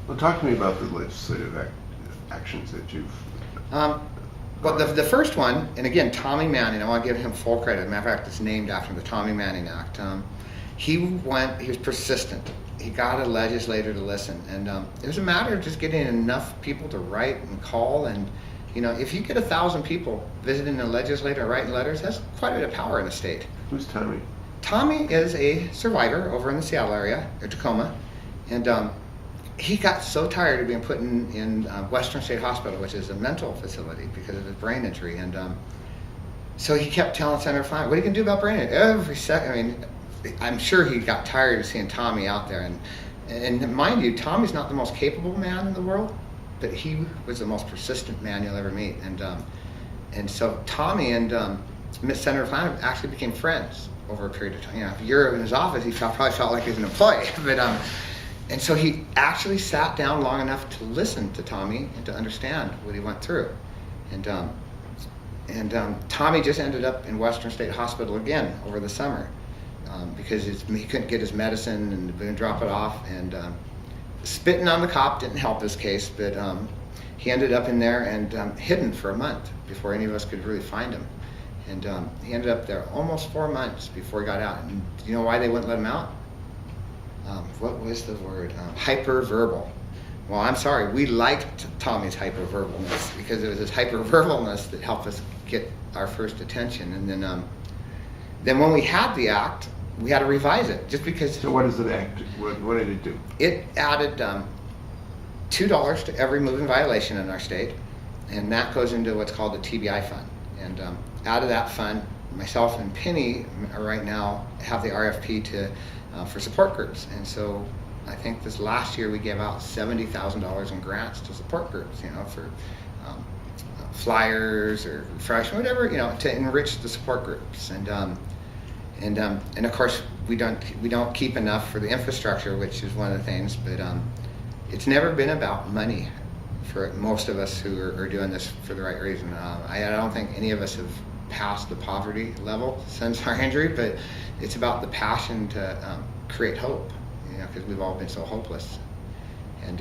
Well, talk to me about the legislative actions that you've... Well, the first one, and again, Tommy Manning, I want to give him full credit. As a matter of fact, it's named after the Tommy Manning Act. He was persistent. He got a legislator to listen. And it was a matter of just getting enough people to write and call. And, you know, if you get 1,000 people visiting the legislator writing letters, that's quite a bit of power in the state. Who's Tommy? Tommy is a survivor over in the Seattle area, or Tacoma. And he got so tired of being put in Western State Hospital, which is a mental facility, because of his brain injury. And so he kept telling Senator Fine, what are you going to do about brain injury? Every second, I mean, I'm sure he got tired of seeing Tommy out there. And mind you, Tommy's not the most capable man in the world, but he was the most persistent man you'll ever meet. And so Tommy and Senator Fine actually became friends over a period of time. You know, if you're in his office, he probably felt like he was an employee. But and so he actually sat down long enough to listen to Tommy and to understand what he went through. And Tommy just ended up in Western State Hospital again over the summer because he couldn't get his medicine and they would drop it off. And spitting on the cop didn't help his case, but he ended up in there and hidden for a month before any of us could really find him. And he ended up there almost 4 months before he got out. And do you know why they wouldn't let him out? What was the word? Hyperverbal. Well, I'm sorry, we liked Tommy's hyperverbalness because it was his hyperverbalness that helped us get our first attention. And then when we had the act, we had to revise it just because. So what is the act? What did it do? It added $2 to every moving violation in our state, and that goes into what's called the TBI fund. And out of that fund, myself and Penny right now have the RFP for support groups. And so I think this last year we gave out $70,000 in grants to support groups, you know, for flyers or refreshment, whatever, you know, to enrich the support groups. And of course we don't keep enough for the infrastructure, which is one of the things. But it's never been about money for most of us who are doing this for the right reason. I don't think any of us have passed the poverty level since our injury, but it's about the passion to create hope, you know, because we've all been so hopeless. And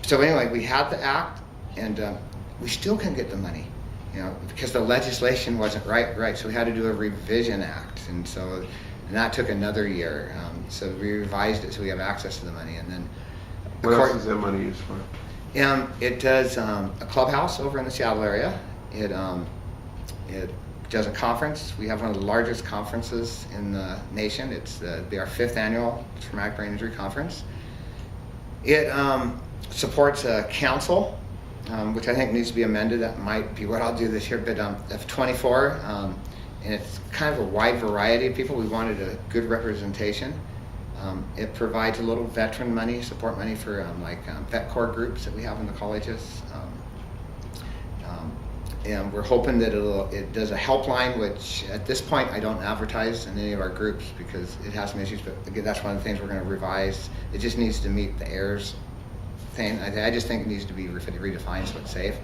so anyway, we had the act, and we still couldn't get the money, you know, because the legislation wasn't right. So we had to do a revision act, and that took another year. So we revised it so we have access to the money, and then. What else is that money used for? It does a clubhouse over in the Seattle area. It does a conference. We have one of the largest conferences in the nation. It'll be our 5th annual Traumatic Brain Injury Conference. It supports a council, which I think needs to be amended. That might be what I'll do this year, but F24, and it's kind of a wide variety of people. We wanted a good representation. It provides a little veteran money, support money for vet corps groups that we have in the colleges. And we're hoping that it does a helpline, which at this point I don't advertise in any of our groups because it has some issues, but again, that's one of the things we're going to revise. It just needs to meet the heirs thing. I just think it needs to be redefined so it's safe.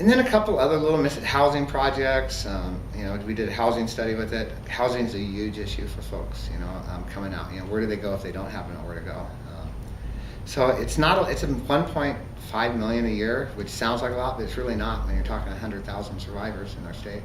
And then a couple other little housing projects. You know, we did a housing study with it. Housing is a huge issue for folks, you know, coming out. You know, where do they go if they don't have nowhere to go? So it's a 1.5 million a year, which sounds like a lot, but it's really not when you're talking 100,000 survivors in our state.